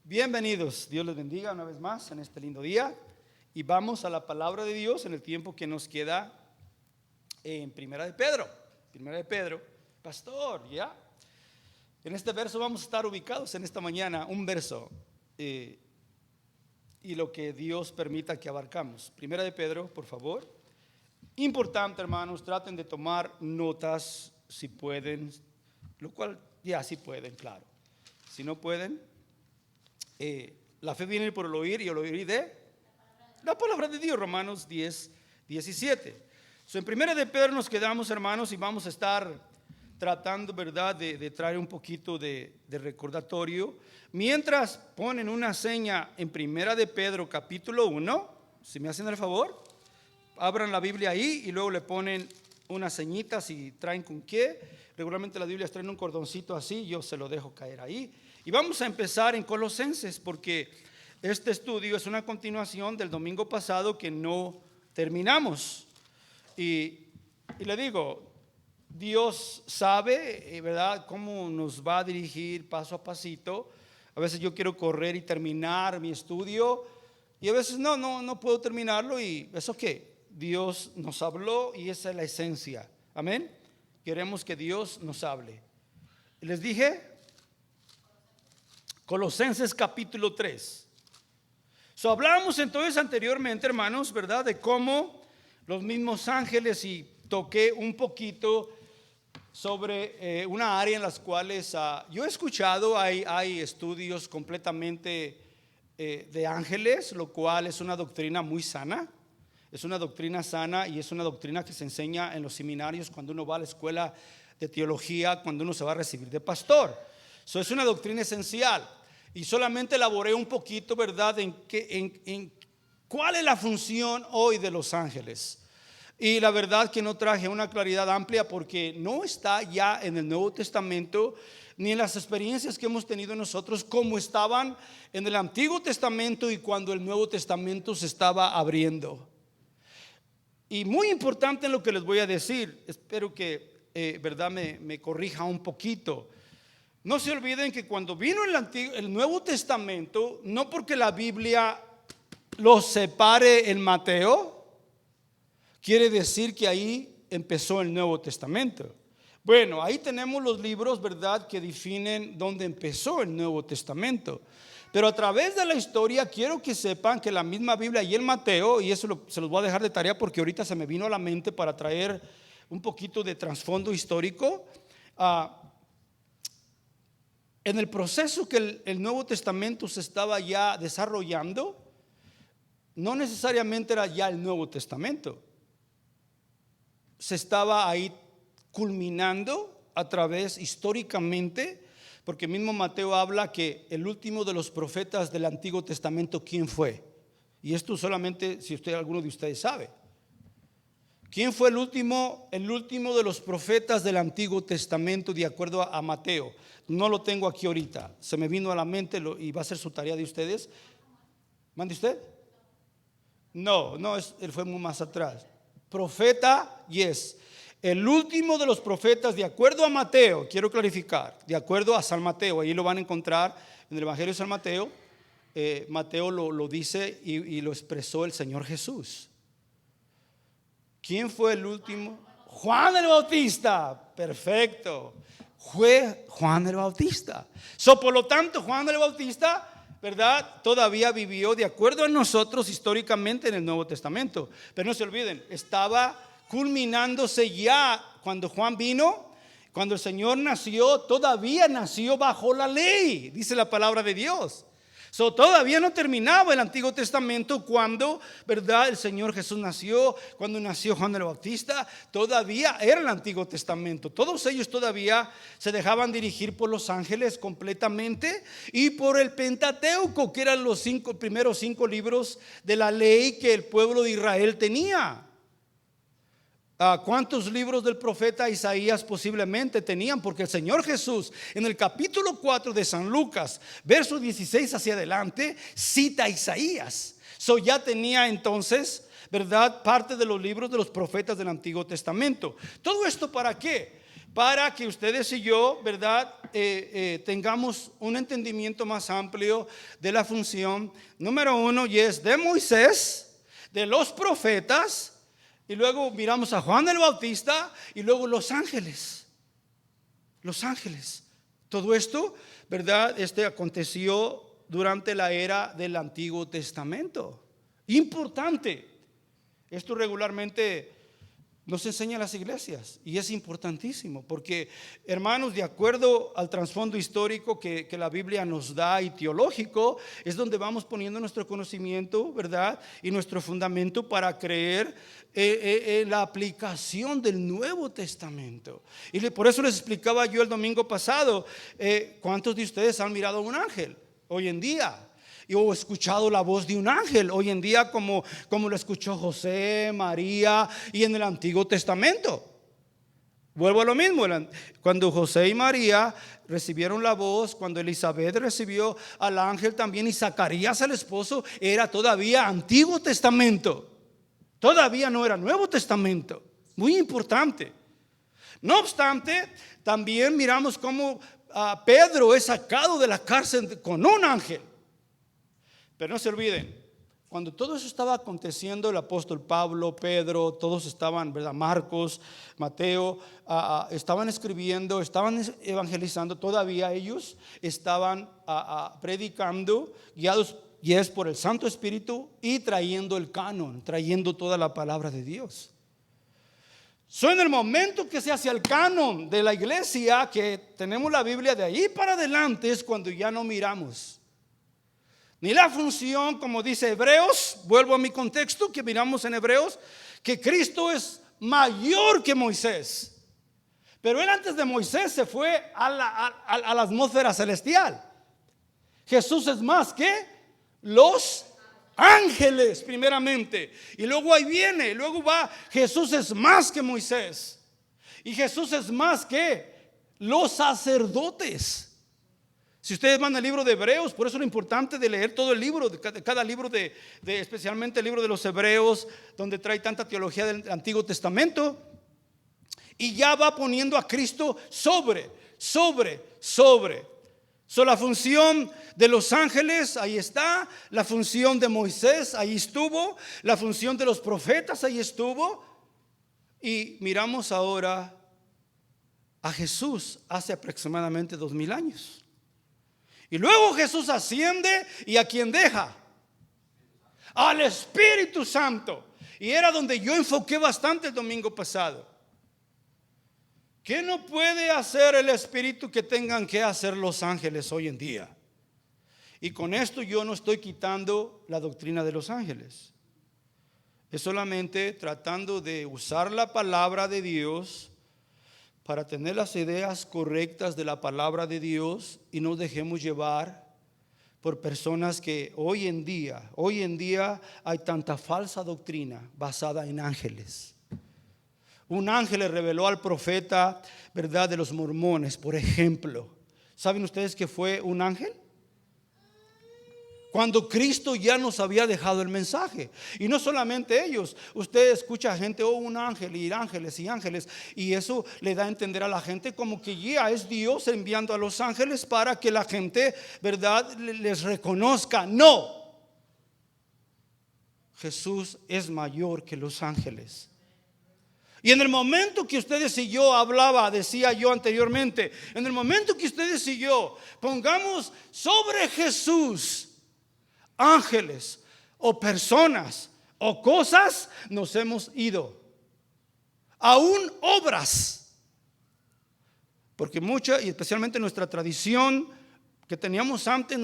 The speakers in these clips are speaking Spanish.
Bienvenidos, Dios les bendiga una vez más en este lindo día y vamos a la palabra de Dios en el tiempo que nos queda en Primera de Pedro, pastor, ¿ya? En este verso vamos a estar ubicados en esta mañana, un verso y lo que Dios permita que abarcamos. Primera de Pedro, por favor. Importante, hermanos, traten de tomar notas si pueden, lo cual ya sí pueden, claro. Si no pueden, la fe viene por el oír y el oír de la palabra de Dios, Romanos 10, 17. En Primera de Pedro nos quedamos, hermanos, y vamos a estar tratando, ¿verdad?, de traer un poquito de recordatorio. Mientras ponen una seña en Primera de Pedro capítulo 1, si me hacen el favor, abran la Biblia ahí y luego le ponen unas señitas y traen con qué. Regularmente las Biblias traen un cordoncito así, yo se lo dejo caer ahí. Y vamos a empezar en Colosenses porque este estudio es una continuación del domingo pasado que no terminamos. Y le digo, Dios sabe, ¿verdad?, cómo nos va a dirigir paso a pasito. A veces yo quiero correr y terminar mi estudio y a veces no puedo terminarlo y eso qué. Dios nos habló y esa es la esencia. Amén. Queremos que Dios nos hable. Les dije Colosenses capítulo 3. Hablábamos entonces anteriormente, hermanos, ¿verdad?, de cómo los mismos ángeles, y toqué un poquito sobre una área en las cuales yo he escuchado, hay estudios completamente de ángeles, lo cual es una doctrina muy sana. Es una doctrina sana y es una doctrina que se enseña en los seminarios cuando uno va a la escuela de teología, cuando uno se va a recibir de pastor. Es una doctrina esencial y solamente elaboré un poquito, ¿verdad?, en cuál es la función hoy de los ángeles. Y la verdad que no traje una claridad amplia porque no está ya en el Nuevo Testamento ni en las experiencias que hemos tenido nosotros como estaban en el Antiguo Testamento y cuando el Nuevo Testamento se estaba abriendo. Y muy importante en lo que les voy a decir, espero que verdad me corrija un poquito. No se olviden que cuando vino el Nuevo Testamento, no porque la Biblia lo separe en Mateo, quiere decir que ahí empezó el Nuevo Testamento. Bueno, ahí tenemos los libros, ¿verdad?, que definen dónde empezó el Nuevo Testamento. Pero a través de la historia quiero que sepan que la misma Biblia y el Mateo, y eso se los voy a dejar de tarea porque ahorita se me vino a la mente para traer un poquito de trasfondo histórico. En el proceso que el Nuevo Testamento se estaba ya desarrollando, no necesariamente era ya el Nuevo Testamento. Se estaba ahí culminando a través históricamente, porque mismo Mateo habla que el último de los profetas del Antiguo Testamento, ¿quién fue? Y esto solamente si alguno de ustedes sabe. ¿Quién fue el último de los profetas del Antiguo Testamento de acuerdo a Mateo? No lo tengo aquí ahorita, se me vino a la mente y va a ser su tarea de ustedes. ¿Mande usted? No, él fue muy más atrás. Profeta, yes. El último de los profetas, de acuerdo a Mateo, quiero clarificar, de acuerdo a San Mateo, ahí lo van a encontrar en el Evangelio de San Mateo. Mateo lo dice y lo expresó el Señor Jesús. ¿Quién fue el último? Juan el Bautista. Perfecto. Fue Juan el Bautista. Por lo tanto, Juan el Bautista, ¿verdad?, todavía vivió de acuerdo a nosotros históricamente en el Nuevo Testamento. Pero no se olviden, estaba culminándose ya cuando Juan vino, cuando el Señor nació, todavía nació bajo la ley, dice la palabra de Dios. Todavía no terminaba el Antiguo Testamento cuando, ¿verdad?, el Señor Jesús nació, cuando nació Juan el Bautista, todavía era el Antiguo Testamento. Todos ellos todavía se dejaban dirigir por los ángeles completamente y por el Pentateuco, que eran los primeros 5 libros de la ley que el pueblo de Israel tenía. ¿Cuántos libros del profeta Isaías posiblemente tenían? Porque el Señor Jesús en el capítulo 4 de San Lucas, verso 16 hacia adelante, cita a Isaías. Ya tenía entonces, ¿verdad?, parte de los libros de los profetas del Antiguo Testamento. ¿Todo esto para qué? Para que ustedes y yo, ¿verdad?, tengamos un entendimiento más amplio de la función, número uno, y es de Moisés, de los profetas, y luego miramos a Juan el Bautista, y luego los ángeles. Los ángeles. Todo esto, ¿verdad? Aconteció durante la era del Antiguo Testamento. Importante. Esto regularmente nos enseña las iglesias y es importantísimo porque, hermanos, de acuerdo al trasfondo histórico que la Biblia nos da y teológico, es donde vamos poniendo nuestro conocimiento, ¿verdad? Y nuestro fundamento para creer en la aplicación del Nuevo Testamento. Y por eso les explicaba yo el domingo pasado, ¿cuántos de ustedes han mirado a un ángel hoy en día? O escuchado la voz de un ángel hoy en día como lo escuchó José, María y en el Antiguo Testamento. Vuelvo a lo mismo, cuando José y María recibieron la voz, cuando Elizabeth recibió al ángel también y Zacarías el esposo, era todavía Antiguo Testamento. Todavía no era Nuevo Testamento. Muy importante. No obstante, también miramos cómo Pedro es sacado de la cárcel con un ángel. Pero no se olviden, cuando todo eso estaba aconteciendo, el apóstol Pablo, Pedro, todos estaban, ¿verdad? Marcos, Mateo, estaban escribiendo, estaban evangelizando, todavía ellos estaban predicando, guiados y es por el Santo Espíritu y trayendo el canon, trayendo toda la palabra de Dios. En el momento que se hace el canon de la iglesia, que tenemos la Biblia de ahí para adelante, es cuando ya no miramos ni la función, como dice Hebreos, vuelvo a mi contexto que miramos en Hebreos, que Cristo es mayor que Moisés. Pero él antes de Moisés se fue a la atmósfera celestial. Jesús es más que los ángeles primeramente. Y luego ahí viene, luego va, Jesús es más que Moisés. Y Jesús es más que los sacerdotes. Si ustedes van al libro de Hebreos, por eso es lo importante de leer todo el libro, de cada libro, especialmente el libro de los Hebreos, donde trae tanta teología del Antiguo Testamento, y ya va poniendo a Cristo sobre. La función de los ángeles, ahí está. La función de Moisés, ahí estuvo. La función de los profetas, ahí estuvo. Y miramos ahora a Jesús hace aproximadamente 2000 años. Y luego Jesús asciende y ¿a quién deja? Al Espíritu Santo. Y era donde yo enfoqué bastante el domingo pasado. ¿Qué no puede hacer el Espíritu que tengan que hacer los ángeles hoy en día? Y con esto yo no estoy quitando la doctrina de los ángeles. Es solamente tratando de usar la palabra de Dios para tener las ideas correctas de la palabra de Dios y no dejemos llevar por personas que hoy en día hay tanta falsa doctrina basada en ángeles. Un ángel le reveló al profeta, ¿verdad?, de los mormones, por ejemplo. ¿Saben ustedes que fue un ángel? Cuando Cristo ya nos había dejado el mensaje. Y no solamente ellos. Usted escucha a gente, un ángel y ángeles y ángeles. Y eso le da a entender a la gente como que ya es Dios enviando a los ángeles para que la gente, ¿verdad?, les reconozca. No. Jesús es mayor que los ángeles. Y en el momento que ustedes y yo decía yo anteriormente, en el momento que ustedes y yo pongamos sobre Jesús ángeles o personas o cosas, nos hemos ido. Aún obras. Porque mucha, y especialmente nuestra tradición que teníamos antes,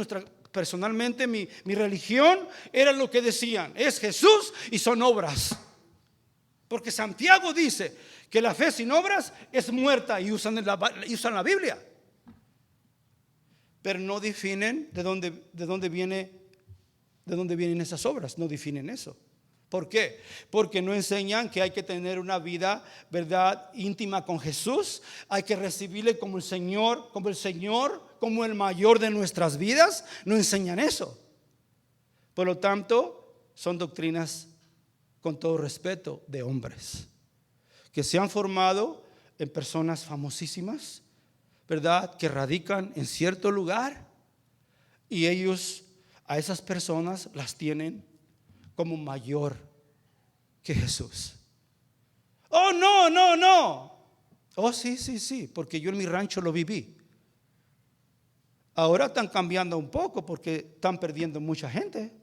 personalmente mi religión era lo que decían, es Jesús y son obras. Porque Santiago dice que la fe sin obras es muerta y usan la Biblia. Pero no definen de dónde vienen esas obras, no definen eso. ¿Por qué? Porque no enseñan que hay que tener una vida, ¿verdad?, íntima con Jesús. Hay que recibirle como el Señor, como el mayor de nuestras vidas. No enseñan eso. Por lo tanto, son doctrinas, con todo respeto, de hombres que se han formado en personas famosísimas, ¿verdad?, que radican en cierto lugar, y ellos a esas personas las tienen como mayor que Jesús. Oh, no, no, no. Oh, sí, sí, sí, porque yo en mi rancho lo viví. Ahora están cambiando un poco porque están perdiendo mucha gente.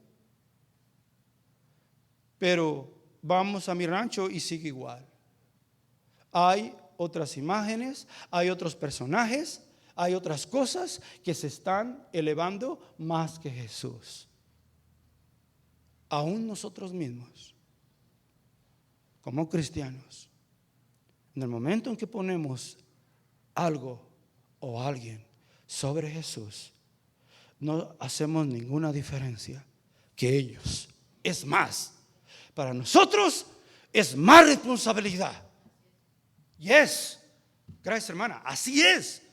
Pero vamos a mi rancho y sigue igual. Hay otras imágenes, hay otros personajes, hay otras cosas que se están elevando más que Jesús. Aún nosotros mismos, como cristianos, en el momento en que ponemos algo o alguien sobre Jesús, no hacemos ninguna diferencia que ellos. Es más, para nosotros es más responsabilidad. Yes, gracias hermana, así es.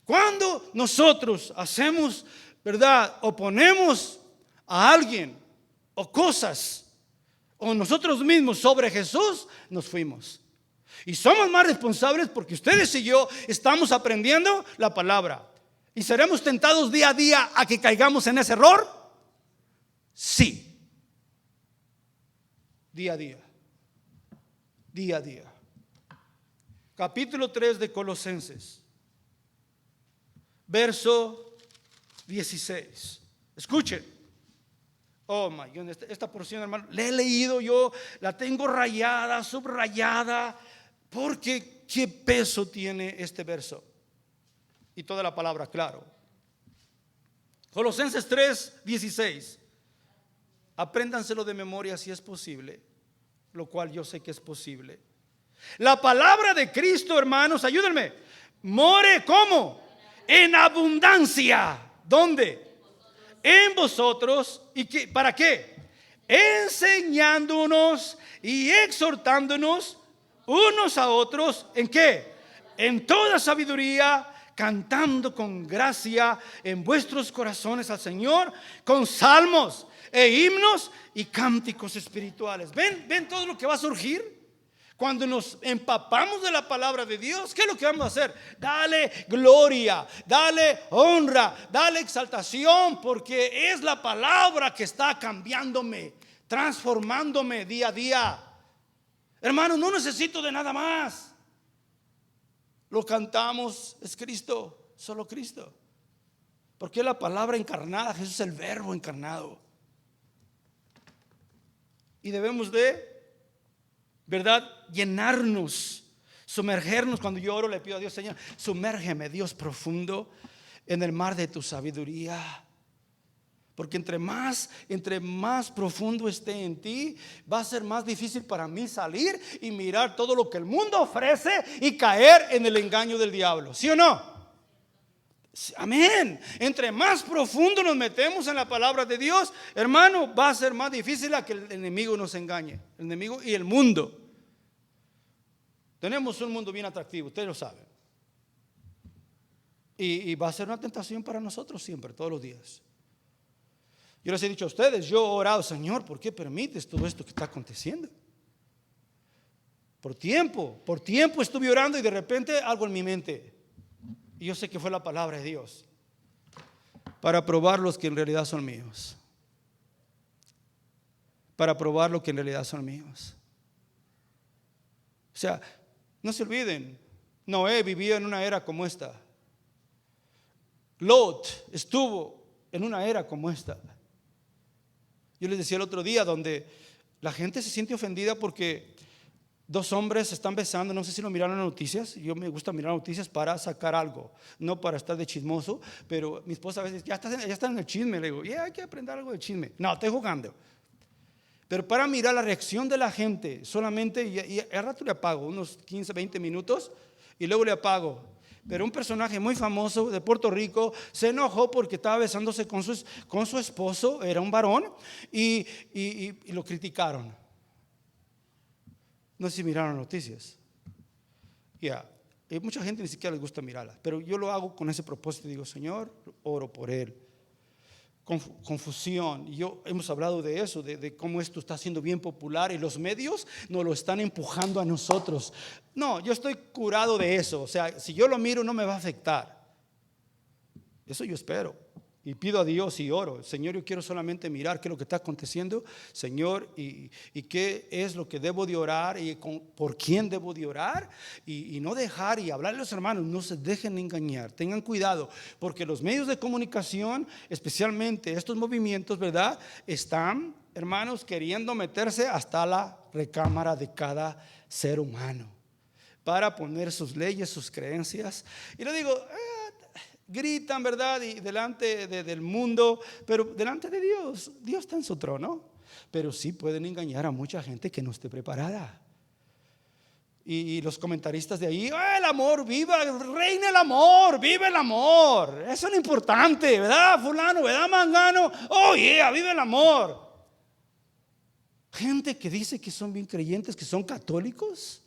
Cuando nosotros hacemos, ¿verdad?, o ponemos a alguien o cosas o nosotros mismos sobre Jesús, nos fuimos. Y somos más responsables porque ustedes y yo estamos aprendiendo la palabra. ¿Y seremos tentados día a día a que caigamos en ese error? Sí. Día a día. Día a día. Capítulo 3 de Colosenses. Verso 16. Escuchen. Oh my God, esta porción, hermano, la he leído yo, la tengo rayada, subrayada, porque qué peso tiene este verso. Y toda la palabra, claro. Colosenses 3, 16. Apréndanselo de memoria si es posible, lo cual yo sé que es posible. La palabra de Cristo, hermanos, ayúdenme, more ¿cómo? En abundancia. ¿Dónde? En vosotros. ¿Y qué? ¿Para qué? Enseñándonos y exhortándonos unos a otros. ¿En qué? En toda sabiduría, cantando con gracia en vuestros corazones al Señor, con salmos e himnos y cánticos espirituales. ¿Ven todo lo que va a surgir? Cuando nos empapamos de la palabra de Dios, ¿qué es lo que vamos a hacer? Dale gloria, dale honra, dale exaltación, porque es la palabra que está cambiándome, transformándome día a día. Hermanos, no necesito de nada más. Lo cantamos, es Cristo, solo Cristo. Porque es la palabra encarnada, Jesús es el verbo encarnado. Y debemos de, ¿verdad?, llenarnos, sumergernos. Cuando yo oro le pido a Dios, Señor, sumérgeme, Dios, profundo en el mar de tu sabiduría. Porque entre más profundo esté en ti, va a ser más difícil para mí salir y mirar todo lo que el mundo ofrece y caer en el engaño del diablo. ¿Sí o no? Amén. Entre más profundo nos metemos en la palabra de Dios, hermano, va a ser más difícil a que el enemigo nos engañe. El enemigo y el mundo. Tenemos un mundo bien atractivo, ustedes lo saben. Y va a ser una tentación para nosotros siempre, todos los días. Yo les he dicho a ustedes, yo he orado, Señor, ¿por qué permites todo esto que está aconteciendo? Por tiempo estuve orando y de repente algo en mi mente. Y yo sé que fue la palabra de Dios para probar los que en realidad son míos. Para probar lo que en realidad son míos. O sea, no se olviden, Noé vivía en una era como esta. Lot estuvo en una era como esta. Yo les decía el otro día donde la gente se siente ofendida porque dos hombres se están besando. No sé si lo miraron en las noticias. Yo me gusta mirar noticias para sacar algo, no para estar de chismoso. Pero mi esposa a veces, ya están en el chisme. Le digo, hay que aprender algo de chisme. No, estoy jugando. Pero para mirar la reacción de la gente solamente, y al rato le apago unos 15, 20 minutos y luego le apago. Pero un personaje muy famoso de Puerto Rico se enojó porque estaba besándose con su esposo, era un varón, y lo criticaron. No sé si miraron las noticias. Y mucha gente ni siquiera les gusta mirarlas, pero yo lo hago con ese propósito. Digo, Señor, oro por él. confusión. Y hemos hablado de eso, de cómo esto está siendo bien popular y los medios nos lo están empujando a nosotros. No, yo estoy curado de eso. O sea, si yo lo miro no me va a afectar. Eso yo espero. Y pido a Dios y oro: Señor, yo quiero solamente mirar qué es lo que está aconteciendo, Señor, y qué es lo que debo de orar, y por quién debo de orar, y no dejar, y hablarle a los hermanos: no se dejen engañar, tengan cuidado, porque los medios de comunicación, especialmente estos movimientos, ¿verdad?, están, hermanos, queriendo meterse hasta la recámara de cada ser humano para poner sus leyes, sus creencias. Y le digo, gritan, ¿verdad?, y delante del mundo, pero delante de Dios, Dios está en su trono. Pero sí pueden engañar a mucha gente que no esté preparada. Y los comentaristas de ahí: el amor, viva, reina el amor, vive el amor. Eso es lo importante, ¿verdad, fulano? ¿Verdad, mangano? Oh, yeah, vive el amor. Gente que dice que son bien creyentes, que son católicos,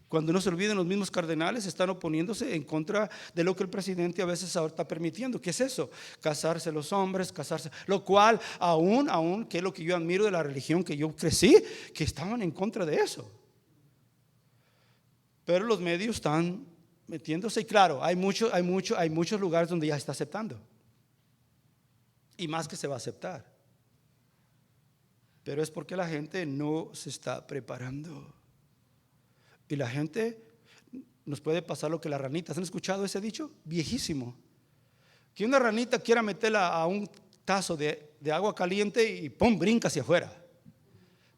cuando no se olviden, los mismos cardenales están oponiéndose en contra de lo que el presidente a veces ahora está permitiendo. ¿Qué es eso? Casarse los hombres, casarse. Lo cual aún, que es lo que yo admiro de la religión que yo crecí, que estaban en contra de eso. Pero los medios están metiéndose. Y claro, hay muchos lugares donde ya está aceptando. Y más que se va a aceptar. Pero es porque la gente no se está preparando. Y la gente, nos puede pasar lo que las ranitas. ¿Han escuchado ese dicho? Viejísimo. Que una ranita quiera meterla a un tazo de agua caliente y ¡pum!, brinca hacia afuera.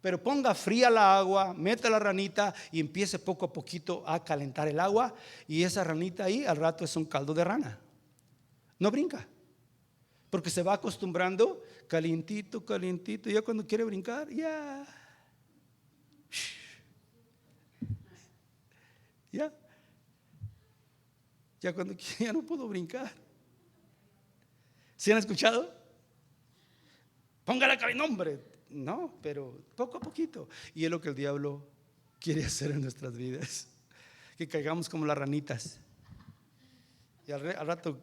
Pero ponga fría la agua, mete la ranita y empiece poco a poquito a calentar el agua, y esa ranita ahí al rato es un caldo de rana. No brinca, porque se va acostumbrando calientito, y ya cuando quiere brincar, ya cuando ya no puedo brincar. ¿Sí han escuchado? Póngale caliente, hombre. No, pero poco a poquito. Y es lo que el diablo quiere hacer en nuestras vidas, que caigamos como las ranitas y al rato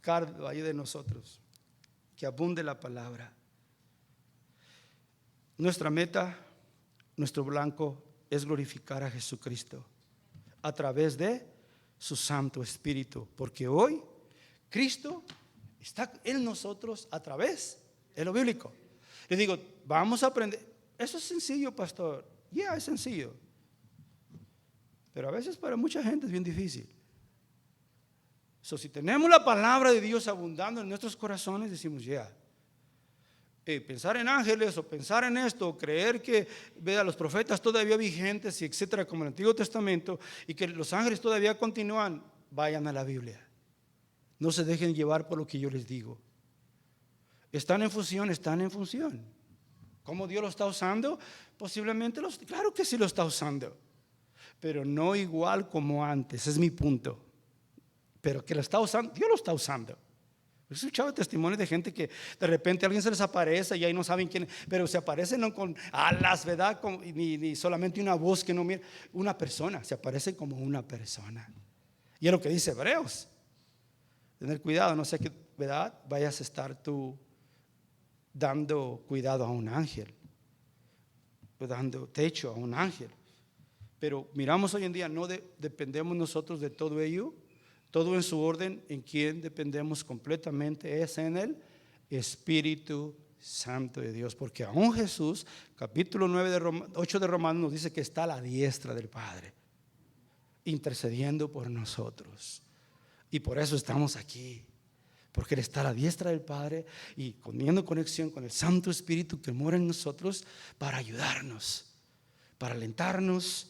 cardo ahí de nosotros. Que abunde la palabra. Nuestra meta, nuestro blanco es glorificar a Jesucristo a través de su Santo Espíritu, porque hoy Cristo está en nosotros a través de lo bíblico. Le digo, vamos a aprender. Eso es sencillo, pastor. Es sencillo, pero a veces para mucha gente es bien difícil. Si tenemos la palabra de Dios abundando en nuestros corazones, decimos pensar en ángeles, o pensar en esto, o creer que vea los profetas todavía vigentes y etcétera, como en el Antiguo Testamento, y que los ángeles todavía continúan. Vayan a la Biblia, no se dejen llevar por lo que yo les digo. Están en función. ¿Cómo Dios lo está usando? Posiblemente claro que sí lo está usando, pero no igual como antes. Es mi punto. Pero que lo está usando, Dios lo está usando. He escuchado testimonios de gente que de repente alguien se les aparece y ahí no saben quién, pero se aparecen no con alas, ¿verdad? Ni solamente una voz que no mira. Una persona, se aparece como una persona. Y es lo que dice Hebreos. Tener cuidado, no sé qué, ¿verdad?, vayas a estar tú dando cuidado a un ángel, dando techo a un ángel. Pero miramos hoy en día, no dependemos nosotros de todo ello. Todo en su orden. En quien dependemos completamente es en el Espíritu Santo de Dios, porque aún Jesús, capítulo 8 de Romanos, nos dice que está a la diestra del Padre, intercediendo por nosotros. Y por eso estamos aquí, porque Él está a la diestra del Padre y teniendo conexión con el Santo Espíritu que mora en nosotros para ayudarnos, para alentarnos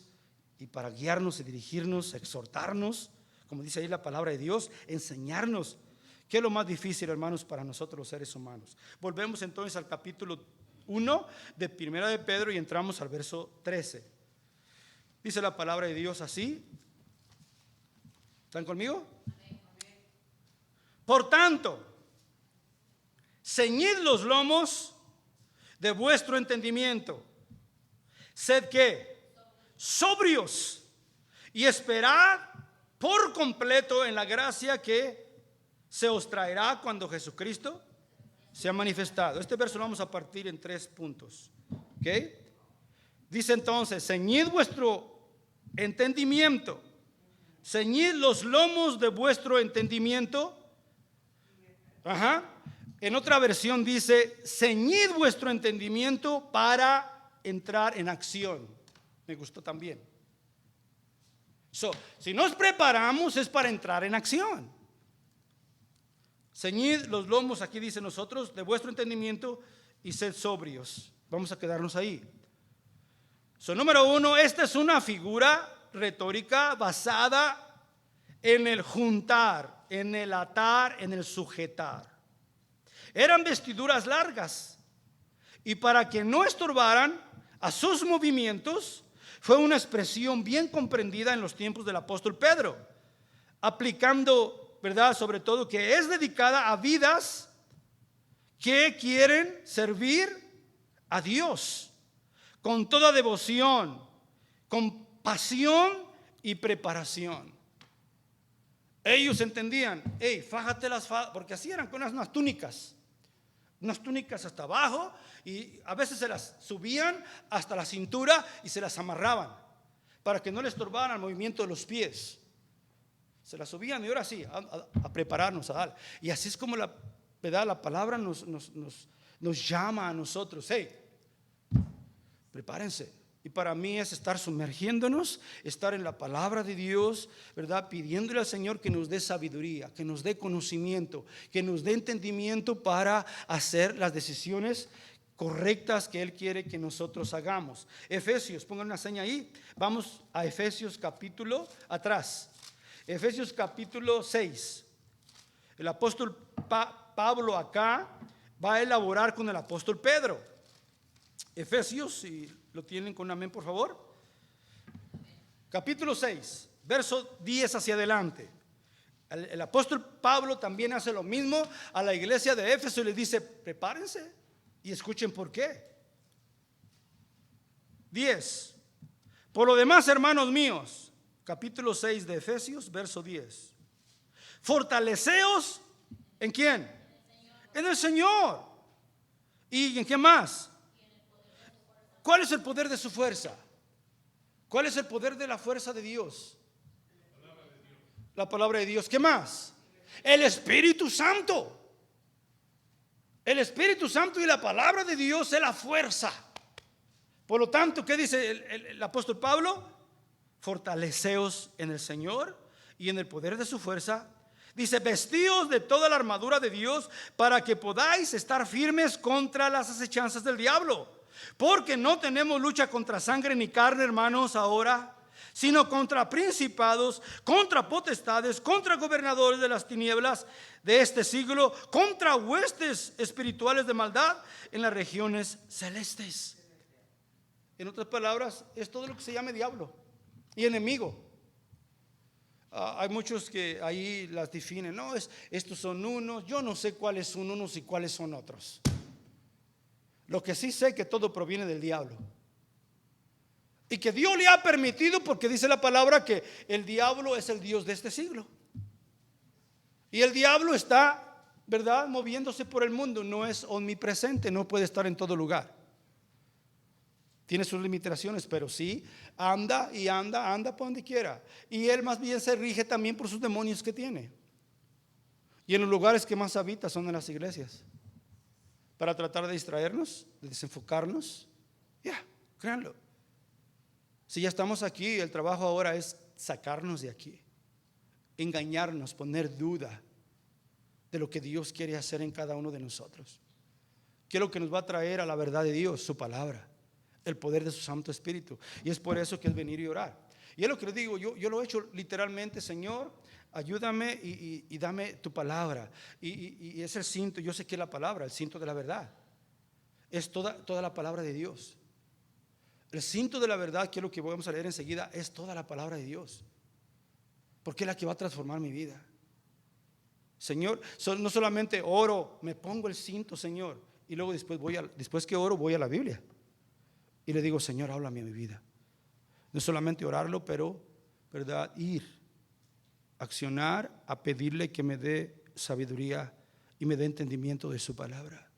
y para guiarnos y dirigirnos, exhortarnos, como dice ahí la palabra de Dios, enseñarnos. ¿Qué es lo más difícil, hermanos, para nosotros los seres humanos? Volvemos entonces al capítulo 1 de Primera de Pedro y entramos al verso 13. Dice la palabra de Dios así. ¿Están conmigo? Por tanto, ceñid los lomos de vuestro entendimiento. Sed ¿qué? Sobrios, y esperad por completo en la gracia que se os traerá cuando Jesucristo se ha manifestado. Este verso lo vamos a partir en 3 puntos. ¿Ok? Dice entonces: ceñid vuestro entendimiento, ceñid los lomos de vuestro entendimiento. En otra versión dice: ceñid vuestro entendimiento para entrar en acción. Me gustó también. Si nos preparamos es para entrar en acción. Ceñid los lomos, aquí dice nosotros, de vuestro entendimiento y sed sobrios. Vamos a quedarnos ahí. Número 1, esta es una figura retórica basada en el juntar, en el atar, en el sujetar. Eran vestiduras largas y para que no estorbaran a sus movimientos, fue una expresión bien comprendida en los tiempos del apóstol Pedro, aplicando, ¿verdad?, sobre todo que es dedicada a vidas que quieren servir a Dios con toda devoción, con pasión y preparación. Ellos entendían: fájate las fajas, porque así eran con unas túnicas hasta abajo, y a veces se las subían hasta la cintura y se las amarraban para que no les estorbaran al movimiento de los pies. Se las subían y ahora sí, a prepararnos a dar. Y así es como la palabra nos llama a nosotros: prepárense. Y para mí es estar sumergiéndonos, estar en la palabra de Dios, ¿verdad? Pidiéndole al Señor que nos dé sabiduría, que nos dé conocimiento, que nos dé entendimiento para hacer las decisiones correctas que Él quiere que nosotros hagamos. Efesios, pongan una seña ahí. Vamos a Efesios capítulo atrás. Efesios capítulo 6. El apóstol Pablo acá va a elaborar con el apóstol Pedro. Efesios, si lo tienen con amén, por favor. Capítulo 6, verso 10 hacia adelante. El apóstol Pablo también hace lo mismo a la iglesia de Éfeso y les dice: prepárense y escuchen por qué. 10. Por lo demás, hermanos míos, capítulo 6 de Efesios, verso 10. Fortaleceos, ¿en quién? En el Señor. ¿Y en qué más? ¿Cuál es el poder de su fuerza? ¿Cuál es el poder de la fuerza de Dios? La palabra de Dios. ¿Qué más? El Espíritu Santo. El Espíritu Santo y la palabra de Dios es la fuerza. Por lo tanto, ¿qué dice el apóstol Pablo? Fortaleceos en el Señor y en el poder de su fuerza. Dice: vestíos de toda la armadura de Dios para que podáis estar firmes contra las acechanzas del diablo. Porque no tenemos lucha contra sangre ni carne, hermanos, ahora, sino contra principados, contra potestades, contra gobernadores de las tinieblas de este siglo, contra huestes espirituales de maldad en las regiones celestes. En otras palabras, es todo lo que se llama diablo y enemigo. Hay muchos que ahí las definen: no, estos son unos, yo no sé cuáles son unos y cuáles son otros. Lo que sí sé es que todo proviene del diablo. Y que Dios le ha permitido, porque dice la palabra que el diablo es el Dios de este siglo. Y el diablo está, ¿verdad?, moviéndose por el mundo. No es omnipresente, no puede estar en todo lugar. Tiene sus limitaciones, pero sí anda y anda por donde quiera. Y él más bien se rige también por sus demonios que tiene. Y en los lugares que más habita son en las iglesias, para tratar de distraernos, de desenfocarnos. Créanlo. Si ya estamos aquí, el trabajo ahora es sacarnos de aquí, engañarnos, poner duda de lo que Dios quiere hacer en cada uno de nosotros. ¿Qué es lo que nos va a traer a la verdad de Dios? Su palabra, el poder de su Santo Espíritu. Y es por eso que es venir y orar. Y es lo que les digo, yo lo he hecho literalmente: Señor, ayúdame y dame tu palabra. Y es el cinto, yo sé que es la palabra, el cinto de la verdad. Es toda la palabra de Dios. El cinto de la verdad, que es lo que vamos a leer enseguida, es toda la palabra de Dios, porque es la que va a transformar mi vida. Señor, no solamente oro, me pongo el cinto, Señor, y luego después que oro voy a la Biblia y le digo: Señor, háblame a mi vida. No solamente orarlo, pero, ¿verdad?, ir, accionar, a pedirle que me dé sabiduría y me dé entendimiento de su palabra.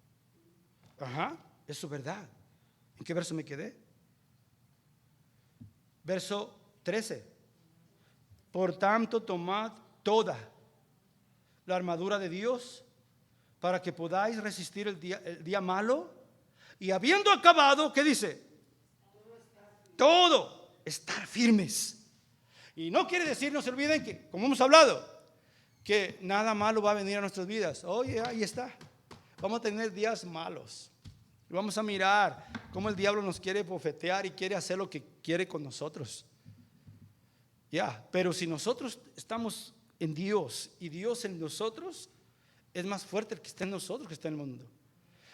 Ajá, eso es verdad. ¿En qué verso me quedé? Verso 13. Por tanto, tomad toda la armadura de Dios para que podáis resistir el día malo. Y habiendo acabado, ¿qué dice? Todo, estar firmes. Y no quiere decir, no se olviden que, como hemos hablado, que nada malo va a venir a nuestras vidas. Oye, ahí está. Vamos a tener días malos. Y vamos a mirar cómo el diablo nos quiere bofetear y quiere hacer lo que quiere con nosotros. Pero si nosotros estamos en Dios y Dios en nosotros, es más fuerte el que está en nosotros que está en el mundo.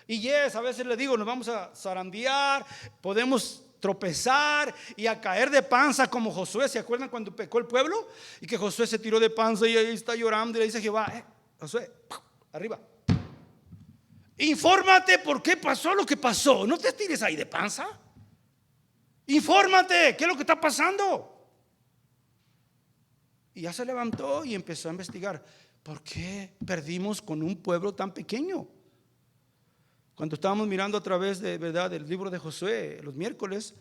Y a veces le digo, nos vamos a zarandear, podemos tropezar y a caer de panza como Josué. ¿Se acuerdan cuando pecó el pueblo? Y que Josué se tiró de panza y ahí está llorando y le dice a Jehová, Josué, arriba. Infórmate por qué pasó lo que pasó. No te tires ahí de panza. Infórmate, ¿qué es lo que está pasando? Y ya se levantó y empezó a investigar. ¿Por qué perdimos con un pueblo tan pequeño? Cuando estábamos mirando a través de verdad del libro de Josué los miércoles,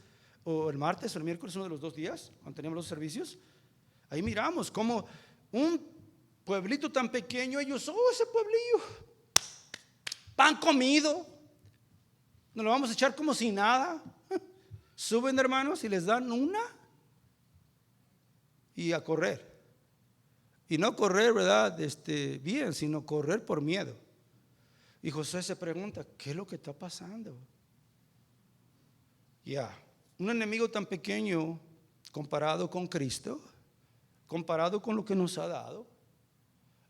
o el martes o el miércoles, uno de los 2 días, cuando teníamos los servicios, ahí miramos cómo un pueblito tan pequeño, ellos, ese pueblillo, pan comido, nos lo vamos a echar como si nada. Suben, hermanos, y les dan una y a correr. Y no correr, ¿verdad? Bien, sino correr por miedo. Y Josué se pregunta, ¿qué es lo que está pasando? Un enemigo tan pequeño comparado con Cristo, comparado con lo que nos ha dado,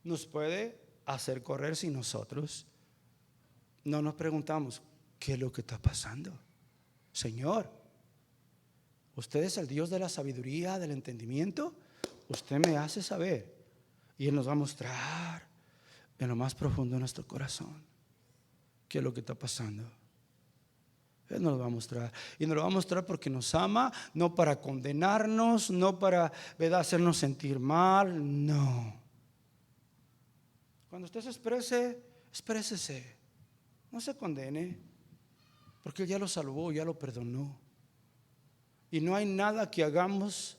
nos puede hacer correr si nosotros no nos preguntamos, ¿qué es lo que está pasando? Señor, usted es el Dios de la sabiduría, del entendimiento. Usted me hace saber y Él nos va a mostrar en lo más profundo de nuestro corazón qué es lo que está pasando. Él nos lo va a mostrar. Y nos lo va a mostrar porque nos ama, no para condenarnos, no para, ¿verdad?, hacernos sentir mal. No. Cuando usted se exprese, exprésese. No se condene, porque Él ya lo salvó, ya lo perdonó. Y no hay nada que hagamos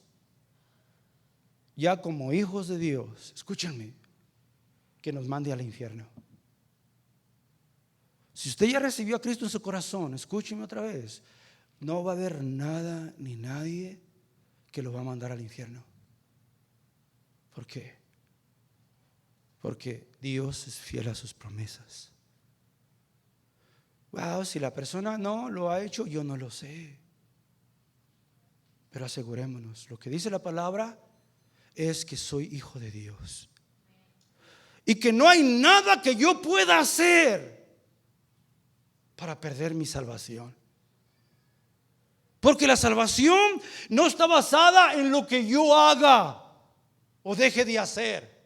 ya como hijos de Dios, escúchenme, que nos mande al infierno. Si usted ya recibió a Cristo en su corazón, escúcheme otra vez, no va a haber nada ni nadie que lo va a mandar al infierno. ¿Por qué? Porque Dios es fiel a sus promesas. Wow, si la persona no lo ha hecho, yo no lo sé. Pero asegurémonos, lo que dice la palabra es que soy hijo de Dios y que no hay nada que yo pueda hacer para perder mi salvación. Porque la salvación no está basada en lo que yo haga o deje de hacer,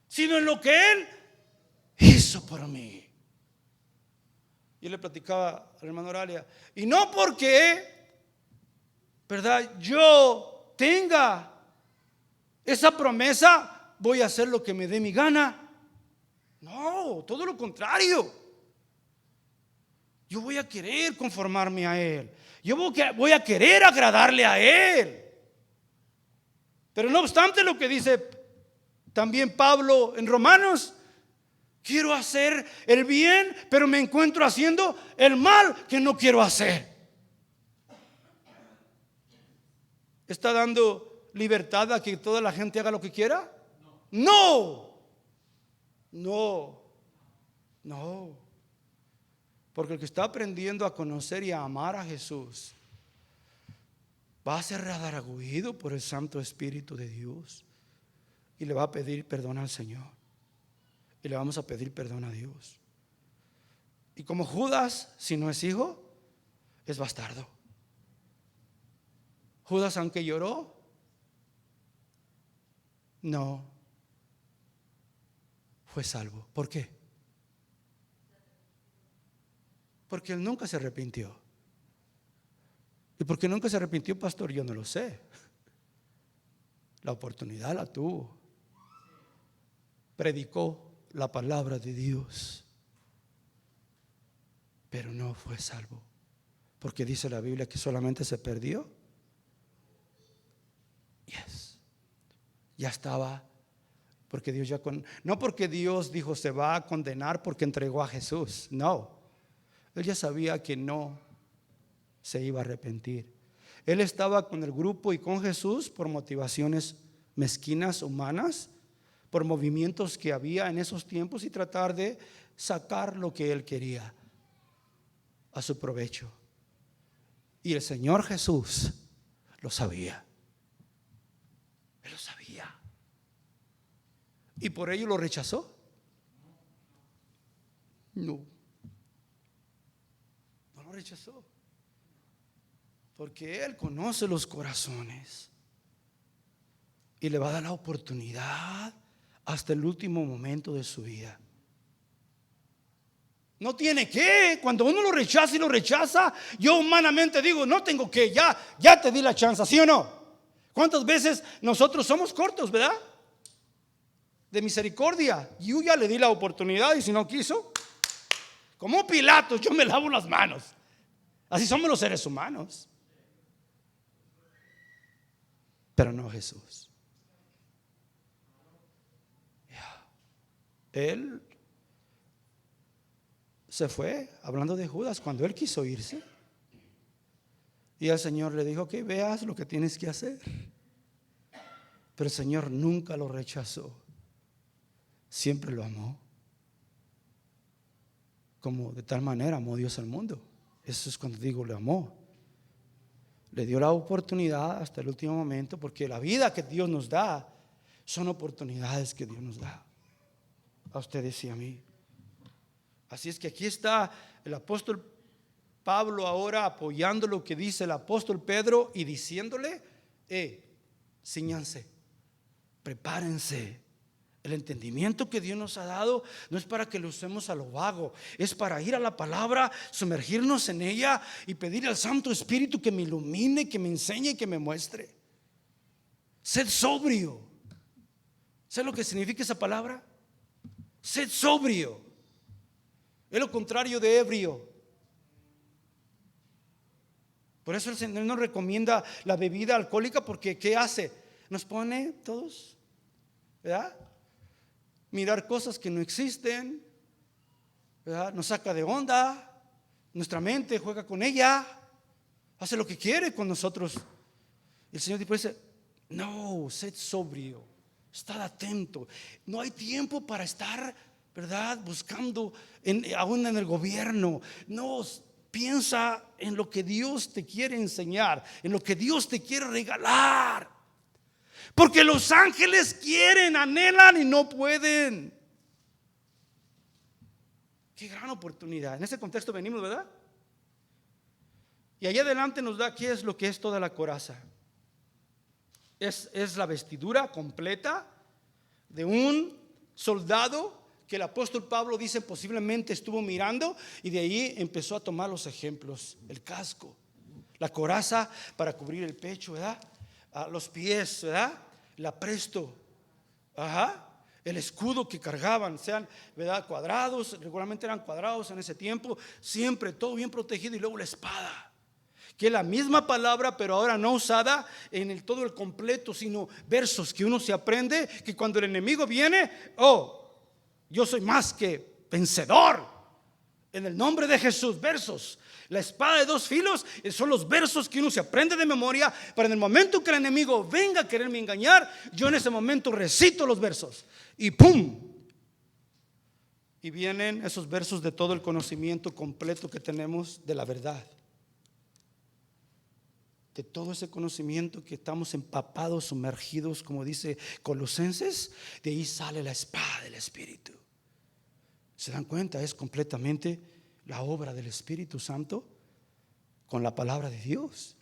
sino en lo que Él hizo por mí. Yo le platicaba al hermano Oralia, y no porque, ¿verdad?, yo tenga esa promesa, voy a hacer lo que me dé mi gana. No, todo lo contrario. Yo voy a querer conformarme a Él. Yo voy a querer agradarle a Él. Pero no obstante lo que dice también Pablo en Romanos, quiero hacer el bien, pero me encuentro haciendo el mal que no quiero hacer. ¿Está dando libertad a que toda la gente haga lo que quiera? No. Porque el que está aprendiendo a conocer y a amar a Jesús va a ser redargüido por el Santo Espíritu de Dios y le va a pedir perdón al Señor. Y le vamos a pedir perdón a Dios. Y como Judas, si no es hijo, es bastardo. Judas, aunque lloró, no fue salvo. ¿Por qué? Porque él nunca se arrepintió. ¿Y por qué nunca se arrepintió, pastor? Yo no lo sé. La oportunidad la tuvo. predicó la palabra de Dios, pero no fue salvo, porque dice la Biblia que solamente se perdió. Ya estaba, porque Dios ya no porque Dios dijo se va a condenar porque entregó a Jesús, no, Él ya sabía que no se iba a arrepentir. Él estaba con el grupo y con Jesús por motivaciones mezquinas, humanas, por movimientos que había en esos tiempos y tratar de sacar lo que Él quería a su provecho. Y el Señor Jesús lo sabía. Él lo sabía. ¿Y por ello lo rechazó? No. No lo rechazó. Porque Él conoce los corazones y le va a dar la oportunidad hasta el último momento de su vida. No tiene que. Cuando uno lo rechaza y lo rechaza, yo humanamente digo, no tengo que, ya te di la chance, ¿sí o no? ¿Cuántas veces nosotros somos cortos, verdad? De misericordia. Yo ya le di la oportunidad y si no quiso, como Pilatos, yo me lavo las manos. Así somos los seres humanos. Pero no Jesús. Él se fue, hablando de Judas, cuando él quiso irse. Y el Señor le dijo que veas lo que tienes que hacer. Pero el Señor nunca lo rechazó. Siempre lo amó. Como de tal manera amó Dios al mundo. Eso es cuando digo le amó. Le dio la oportunidad hasta el último momento, porque la vida que Dios nos da son oportunidades que Dios nos da a ustedes y a mí. Así es que aquí está el apóstol Pablo ahora apoyando lo que dice el apóstol Pedro y diciéndole: cíñanse, prepárense. El entendimiento que Dios nos ha dado no es para que lo usemos a lo vago, es para ir a la palabra, sumergirnos en ella y pedir al Santo Espíritu que me ilumine, que me enseñe y que me muestre. Sed sobrio. ¿Sabes lo que significa esa palabra? Sed sobrio. Es lo contrario de ebrio. Por eso el Señor nos recomienda la bebida alcohólica, porque ¿qué hace? Nos pone todos, ¿verdad? Mirar cosas que no existen, ¿verdad? Nos saca de onda, nuestra mente juega con ella, hace lo que quiere con nosotros. El Señor dice: no, sed sobrio, estad atento. No hay tiempo para estar, ¿verdad?, buscando aún en el gobierno. No, piensa en lo que Dios te quiere enseñar, en lo que Dios te quiere regalar. Porque los ángeles quieren, anhelan y no pueden. Qué gran oportunidad. En ese contexto venimos, ¿verdad? Y allá adelante nos da qué es lo que es toda la coraza. Es la vestidura completa de un soldado que el apóstol Pablo dice posiblemente estuvo mirando, y de ahí empezó a tomar los ejemplos. El casco, la coraza para cubrir el pecho, ¿verdad? Los pies, ¿verdad? La presto, el escudo que cargaban, sean, ¿verdad?, cuadrados, regularmente eran cuadrados en ese tiempo, siempre todo bien protegido, y luego la espada, que es la misma palabra, pero ahora no usada en todo el completo, sino versos que uno se aprende, que cuando el enemigo viene, yo soy más que vencedor en el nombre de Jesús. Versos, la espada de dos filos, son los versos que uno se aprende de memoria, para en el momento que el enemigo venga a quererme engañar, yo en ese momento recito los versos y ¡pum! Y vienen esos versos de todo el conocimiento completo que tenemos de la verdad, de todo ese conocimiento que estamos empapados, sumergidos, como dice Colosenses. De ahí sale la espada del Espíritu. ¿Se dan cuenta? Es completamente la obra del Espíritu Santo con la palabra de Dios.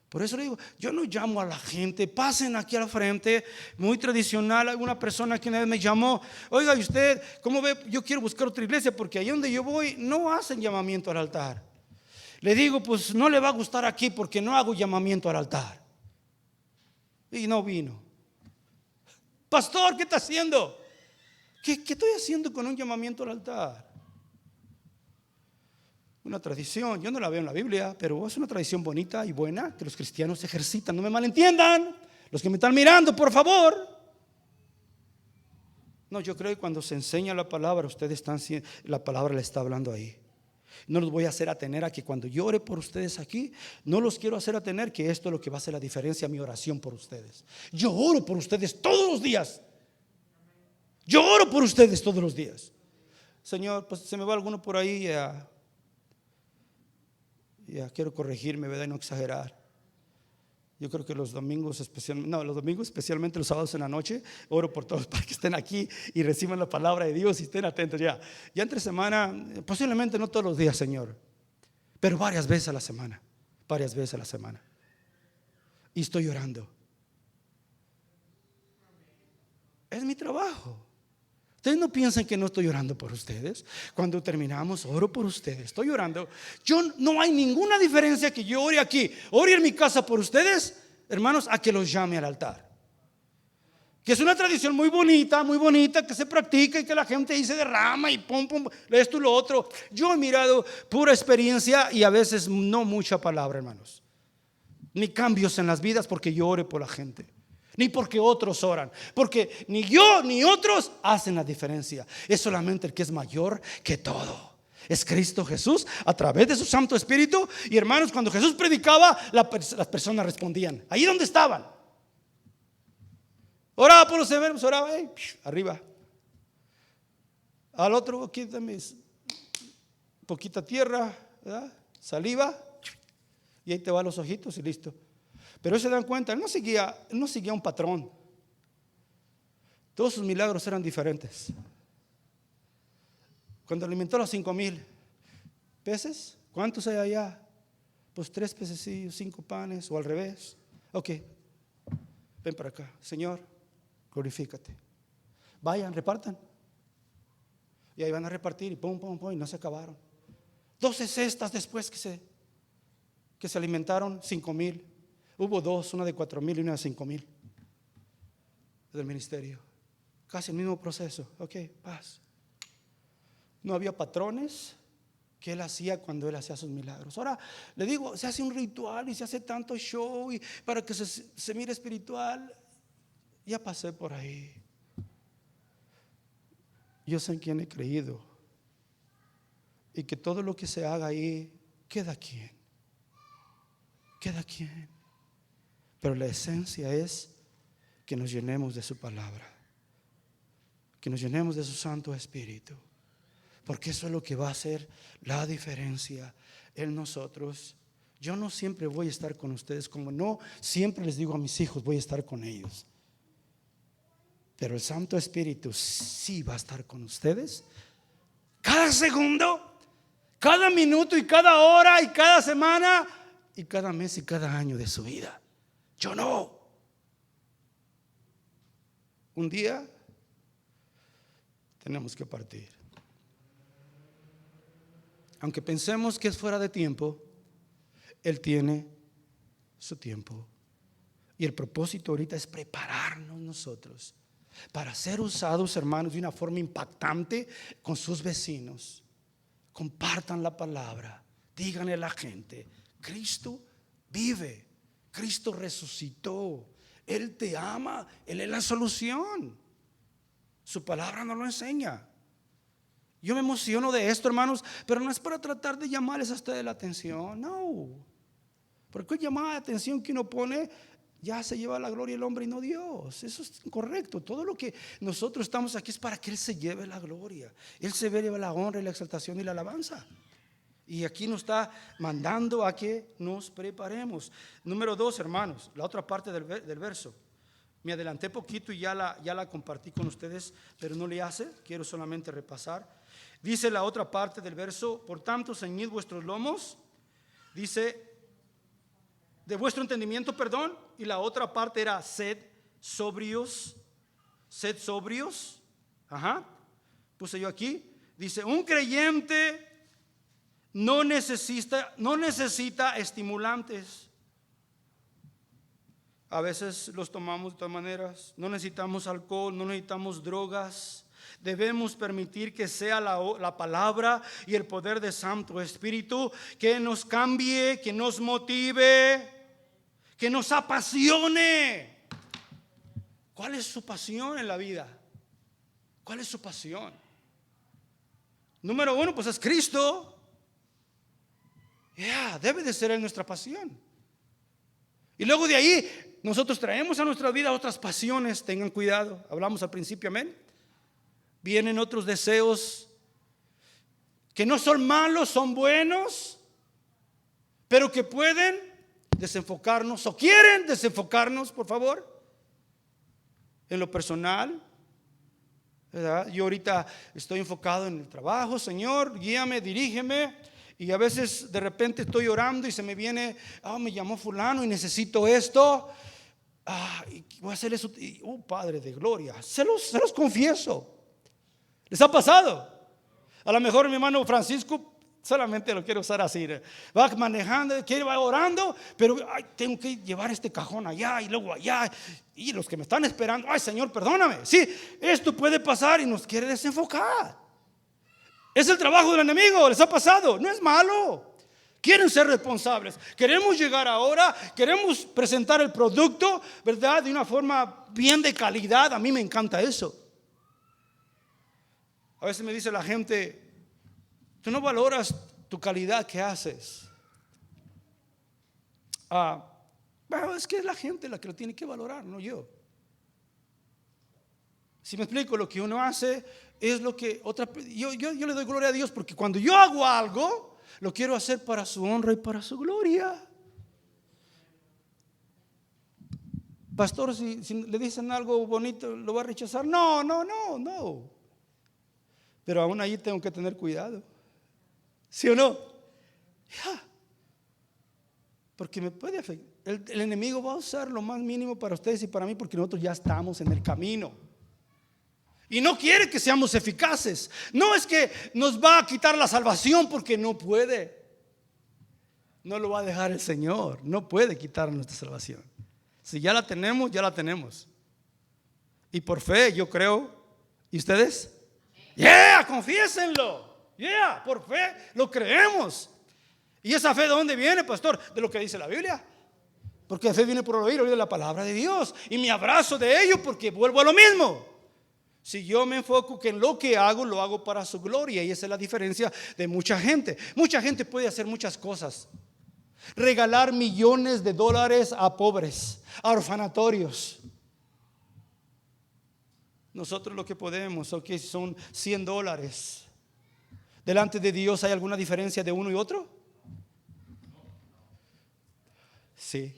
Por eso le digo, yo no llamo a la gente, pasen aquí al frente, muy tradicional. Alguna persona que una vez me llamó: oiga, ¿y usted cómo ve? Yo quiero buscar otra iglesia, porque ahí donde yo voy no hacen llamamiento al altar. Le digo, pues no le va a gustar aquí, porque no hago llamamiento al altar. Y no vino. Pastor, ¿qué está haciendo? ¿Qué estoy haciendo con un llamamiento al altar? Una tradición, yo no la veo en la Biblia, pero es una tradición bonita y buena que los cristianos ejercitan. No me malentiendan, los que me están mirando, por favor. No, yo creo que cuando se enseña la palabra, la palabra le está hablando ahí. No los voy a hacer atener a que cuando yo ore por ustedes aquí, no los quiero hacer atener que esto es lo que va a hacer la diferencia, mi oración por ustedes. Yo oro por ustedes todos los días. Yo oro por ustedes todos los días. Señor, pues se me va alguno por ahí, ya quiero corregirme, ¿verdad? Y no exagerar. Yo creo que los domingos especialmente los sábados en la noche, oro por todos para que estén aquí y reciban la palabra de Dios y estén atentos ya. Ya entre semana, posiblemente no todos los días, Señor, pero varias veces a la semana. Y estoy orando. Es mi trabajo. Ustedes no piensan que no estoy orando por ustedes. Cuando terminamos, oro por ustedes. Estoy orando. No hay ninguna diferencia que yo ore aquí, ore en mi casa por ustedes, hermanos, a que los llame al altar. Que es una tradición muy bonita, que se practica y que la gente ahí se derrama y pum, esto y lo otro. Yo he mirado pura experiencia y a veces no mucha palabra, hermanos. Ni cambios en las vidas porque yo ore por la gente. Ni porque otros oran, porque ni yo ni otros hacen la diferencia. Es solamente el que es mayor que todo. Es Cristo Jesús a través de su Santo Espíritu. Y hermanos, cuando Jesús predicaba, las personas respondían ahí donde estaban. Oraba por los enfermos, oraba arriba. Al otro, quítame poquita tierra, ¿verdad? Saliva, y ahí te va los ojitos y listo. Pero se dan cuenta, él no seguía un patrón. Todos sus milagros eran diferentes. Cuando alimentó a los 5,000 peces, ¿cuántos hay allá? Pues 3 pececillos, 5 panes, o al revés. Ok, ven para acá, Señor, glorifícate. Vayan, repartan. Y ahí van a repartir y pum, y no se acabaron. 12 cestas después que se alimentaron 5,000. Hubo 2, una de 4,000 y una de 5,000 del ministerio. Casi el mismo proceso. Ok, paz. No había patrones que él hacía cuando él hacía sus milagros. Ahora le digo, se hace un ritual y se hace tanto show y para que se mire espiritual. Ya pasé por ahí. Yo sé en quién he creído y que todo lo que se haga ahí queda quien. Pero la esencia es que nos llenemos de su palabra, que nos llenemos de su Santo Espíritu, porque eso es lo que va a hacer la diferencia en nosotros. Yo no siempre voy a estar con ustedes, como no siempre les digo a mis hijos voy a estar con ellos, pero el Santo Espíritu sí va a estar con ustedes cada segundo, cada minuto y cada hora y cada semana y cada mes y cada año de su vida. Yo no. Un día tenemos que partir. Aunque pensemos que es fuera de tiempo, Él tiene su tiempo. Y el propósito ahorita es prepararnos nosotros para ser usados, hermanos, de una forma impactante con sus vecinos. Compartan la palabra, díganle a la gente, Cristo vive, Cristo resucitó, Él te ama, Él es la solución. Su palabra nos lo enseña. Yo me emociono de esto, hermanos, pero no es para tratar de llamarles a ustedes la atención, no. Porque el llamada de atención que uno pone, ya se lleva la gloria el hombre y no Dios. Eso es incorrecto. Todo lo que nosotros estamos aquí es para que Él se lleve la gloria. Él se lleve la honra y la exaltación y la alabanza. Y aquí nos está mandando a que nos preparemos. Número 2, hermanos, la otra parte del verso. Me adelanté poquito y ya la compartí con ustedes, pero no le hace, quiero solamente repasar. Dice la otra parte del verso, por tanto, ceñid vuestros lomos, dice, de vuestro entendimiento, perdón, y la otra parte era sed sobrios, puse yo aquí, dice, un creyente no necesita estimulantes. A veces los tomamos de todas maneras. No necesitamos alcohol, no necesitamos drogas. Debemos permitir que sea la palabra y el poder de Santo Espíritu que nos cambie, que nos motive, que nos apasione. ¿Cuál es su pasión en la vida? ¿Cuál es su pasión? Número uno, pues es Cristo. Debe de ser Él nuestra pasión. Y luego de ahí nosotros traemos a nuestra vida otras pasiones. Tengan cuidado, hablamos al principio, amén. Vienen otros deseos que no son malos, son buenos, pero que pueden desenfocarnos o quieren desenfocarnos, por favor, en lo personal, ¿verdad? Yo ahorita estoy enfocado en el trabajo. Señor, guíame, dirígeme. Y a veces de repente estoy orando y se me viene, me llamó fulano y necesito esto. Y voy a hacer eso. Padre de gloria, se los confieso. ¿Les ha pasado? A lo mejor mi hermano Francisco solamente lo quiero usar así. Va manejando, va orando, pero tengo que llevar este cajón allá y luego allá. Y los que me están esperando, Señor, perdóname. Sí, esto puede pasar y nos quiere desenfocar. Es el trabajo del enemigo. ¿Les ha pasado? No es malo. Quieren ser responsables. Queremos llegar ahora. Queremos presentar el producto, ¿verdad? De una forma bien de calidad. A mí me encanta eso. A veces me dice la gente: tú no valoras tu calidad que haces. Bueno, es que es la gente la que lo tiene que valorar, no yo. Si me explico, lo que uno hace es lo que yo le doy gloria a Dios, porque cuando yo hago algo, lo quiero hacer para su honra y para su gloria. Pastor, si le dicen algo bonito, ¿lo va a rechazar? No. Pero aún ahí tengo que tener cuidado. ¿Sí o no? Porque me puede afectar. El enemigo va a usar lo más mínimo para ustedes y para mí, porque nosotros ya estamos en el camino. Y no quiere que seamos eficaces. No es que nos va a quitar la salvación, porque no puede. No lo va a dejar el Señor. No puede quitar nuestra salvación. Si ya la tenemos, ya la tenemos. Y por fe yo creo. ¿Y ustedes? Confiésenlo. Por fe lo creemos. ¿Y esa fe de dónde viene, pastor? De lo que dice la Biblia. Porque la fe viene por oír de la palabra de Dios. Y me abrazo de ello, porque vuelvo a lo mismo. Si yo me enfoco que en lo que hago, lo hago para su gloria. Y esa es la diferencia de mucha gente. Mucha gente puede hacer muchas cosas. Regalar millones de dólares a pobres, a orfanatorios. Nosotros lo que podemos, son $100. Delante de Dios, ¿hay alguna diferencia de uno y otro? Sí.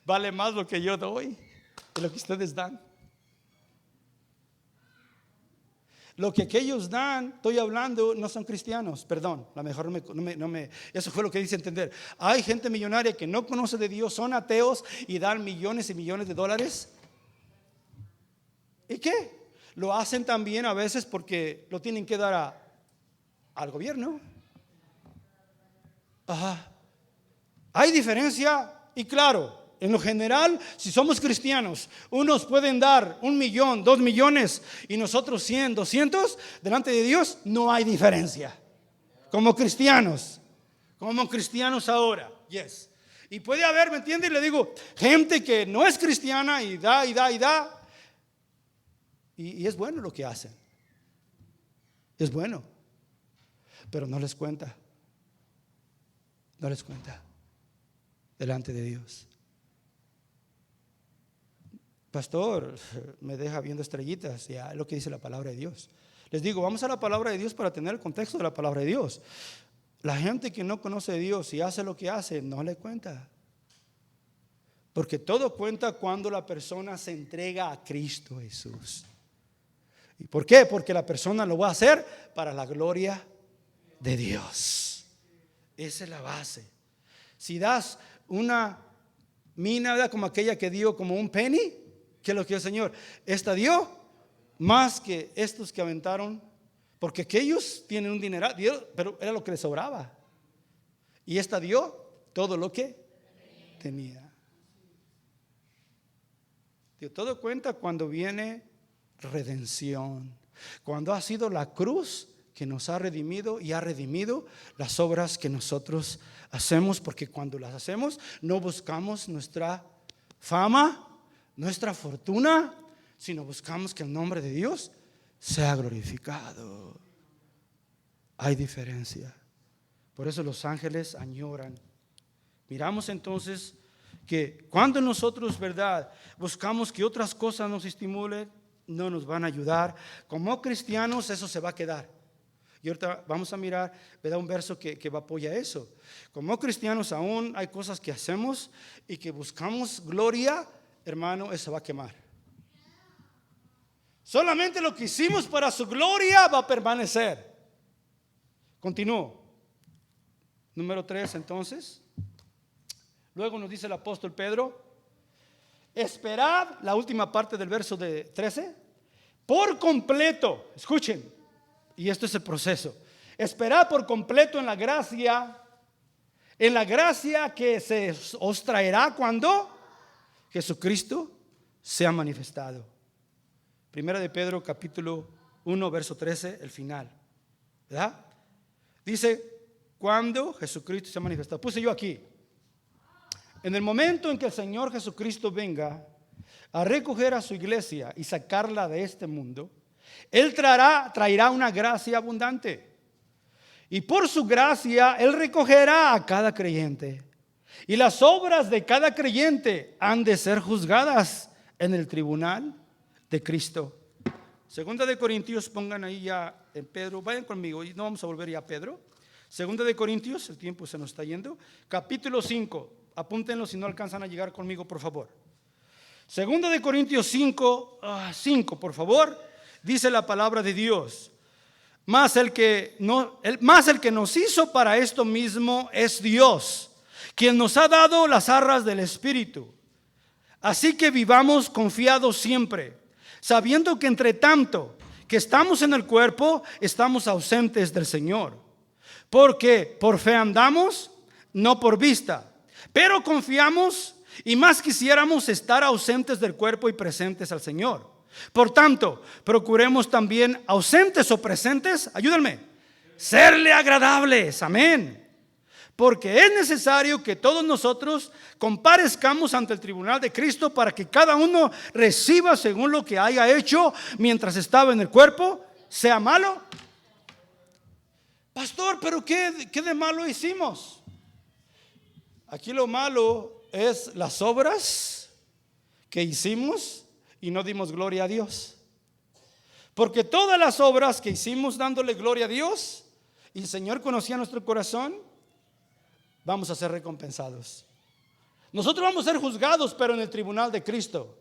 Vale más lo que yo doy de lo que ustedes dan. Lo que aquellos dan, estoy hablando, no son cristianos. Perdón, a lo mejor no me eso fue lo que dice entender. Hay gente millonaria que no conoce de Dios, son ateos y dan millones y millones de dólares. ¿Y qué? Lo hacen también a veces porque lo tienen que dar al gobierno. Hay diferencia. Y claro, en lo general, si somos cristianos, unos pueden dar 1 millón, 2 millones y nosotros 100, 200. Delante de Dios no hay diferencia. Como cristianos ahora. Y puede haber, ¿me entiende? Y le digo, gente que no es cristiana y da. Y es bueno lo que hacen. Es bueno. Pero no les cuenta. Delante de Dios. Pastor, me deja viendo estrellitas. Ya es lo que dice la palabra de Dios. Les digo, vamos a la palabra de Dios para tener el contexto de la palabra de Dios. La gente que no conoce a Dios y hace lo que hace, no le cuenta. Porque todo cuenta cuando la persona se entrega a Cristo Jesús. ¿Y por qué? Porque la persona lo va a hacer para la gloria de Dios. Esa es la base. Si das una mina, ¿verdad?, como aquella que dio como un penny, ¿qué es lo que el Señor? Esta dio más que estos que aventaron, porque aquellos tienen un dineral, pero era lo que les sobraba. Y esta dio todo lo que tenía. Todo cuenta cuando viene redención. Cuando ha sido la cruz que nos ha redimido y ha redimido las obras que nosotros hacemos, porque cuando las hacemos no buscamos nuestra fama, nuestra fortuna, sino buscamos que el nombre de Dios sea glorificado. Hay diferencia. Por eso los ángeles añoran. Miramos entonces que cuando nosotros, ¿verdad?, buscamos que otras cosas nos estimulen, no nos van a ayudar. Como cristianos eso se va a quedar. Y ahorita vamos a mirar, ¿verdad?, un verso que va a apoyar eso. Como cristianos aún hay cosas que hacemos y que buscamos gloria, hermano, eso va a quemar. Solamente lo que hicimos para su gloria va a permanecer. Continúo. Número 3 entonces. Luego nos dice el apóstol Pedro: esperad, la última parte del verso de 13, por completo, escuchen, y esto es el proceso. Esperad por completo en la gracia que se os traerá cuando Jesucristo sea manifestado. Primera de Pedro capítulo 1 verso 13, el final, ¿verdad? Dice, cuando Jesucristo sea manifestado. Puse yo aquí: en el momento en que el Señor Jesucristo venga a recoger a su iglesia y sacarla de este mundo, Él traerá una gracia abundante. Y por su gracia Él recogerá a cada creyente. Y las obras de cada creyente han de ser juzgadas en el tribunal de Cristo. Segunda de Corintios, pongan ahí ya en Pedro, vayan conmigo, y no vamos a volver ya a Pedro. Segunda de Corintios, el tiempo se nos está yendo. Capítulo 5, apúntenlo si no alcanzan a llegar conmigo, por favor. Segunda de Corintios 5, por favor, dice la palabra de Dios. Más el que nos hizo para esto mismo es Dios, quien nos ha dado las arras del Espíritu. Así que vivamos confiados siempre, sabiendo que entre tanto que estamos en el cuerpo, estamos ausentes del Señor. Porque por fe andamos, no por vista. Pero confiamos y más quisiéramos estar ausentes del cuerpo y presentes al Señor. Por tanto, procuremos también, ausentes o presentes, ayúdenme, serle agradables, amén. Porque es necesario que todos nosotros comparezcamos ante el tribunal de Cristo para que cada uno reciba según lo que haya hecho mientras estaba en el cuerpo, sea malo. Pastor, pero ¿qué de malo hicimos? Aquí lo malo es las obras que hicimos y no dimos gloria a Dios. Porque todas las obras que hicimos dándole gloria a Dios y el Señor conocía nuestro corazón, vamos a ser recompensados. Nosotros vamos a ser juzgados, pero en el tribunal de Cristo,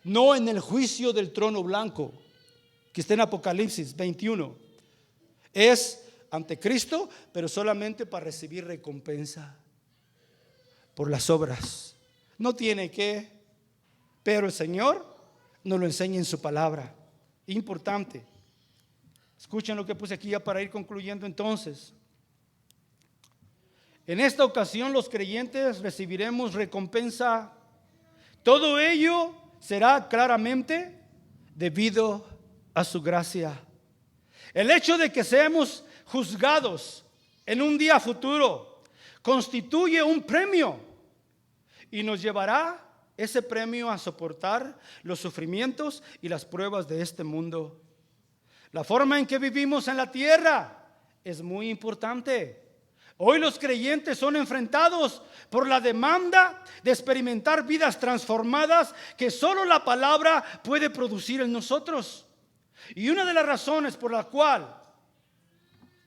no en el juicio del trono blanco que está en Apocalipsis 21. Es ante Cristo, pero solamente para recibir recompensa por las obras. No tiene que, pero el Señor nos lo enseña en su palabra. Importante. Escuchen lo que puse aquí ya para ir concluyendo entonces. En esta ocasión los creyentes recibiremos recompensa. Todo ello será claramente debido a su gracia. El hecho de que seamos juzgados en un día futuro constituye un premio y nos llevará ese premio a soportar los sufrimientos y las pruebas de este mundo. La forma en que vivimos en la tierra es muy importante. Hoy los creyentes son enfrentados por la demanda de experimentar vidas transformadas que solo la palabra puede producir en nosotros. Y una de las razones por la cual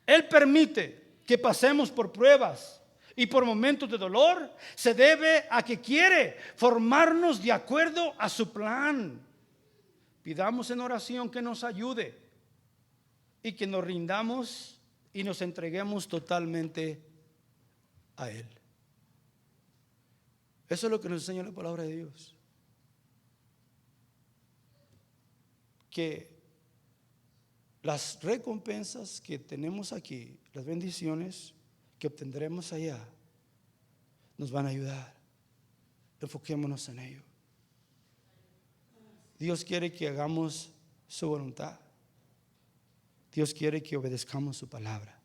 Él permite que pasemos por pruebas y por momentos de dolor se debe a que quiere formarnos de acuerdo a su plan. Pidamos en oración que nos ayude y que nos rindamos y nos entreguemos totalmente a Él. Eso es lo que nos enseña la palabra de Dios. Que las recompensas que tenemos aquí, las bendiciones que obtendremos allá, nos van a ayudar. Enfoquémonos en ello. Dios quiere que hagamos su voluntad. Dios quiere que obedezcamos su palabra.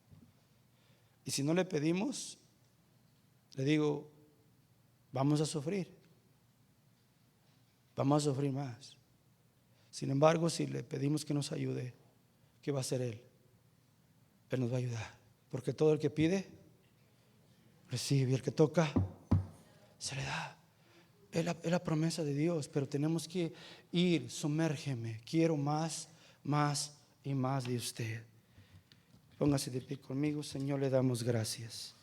Y si no le pedimos, le digo, vamos a sufrir. Vamos a sufrir más. Sin embargo, si le pedimos que nos ayude, ¿qué va a hacer Él? Él nos va a ayudar. Porque todo el que pide, recibe. Y el que toca, se le da. Es la promesa de Dios. Pero tenemos que ir, sumérgeme. Quiero más, más y más de usted. Póngase de pie conmigo. Señor, le damos gracias.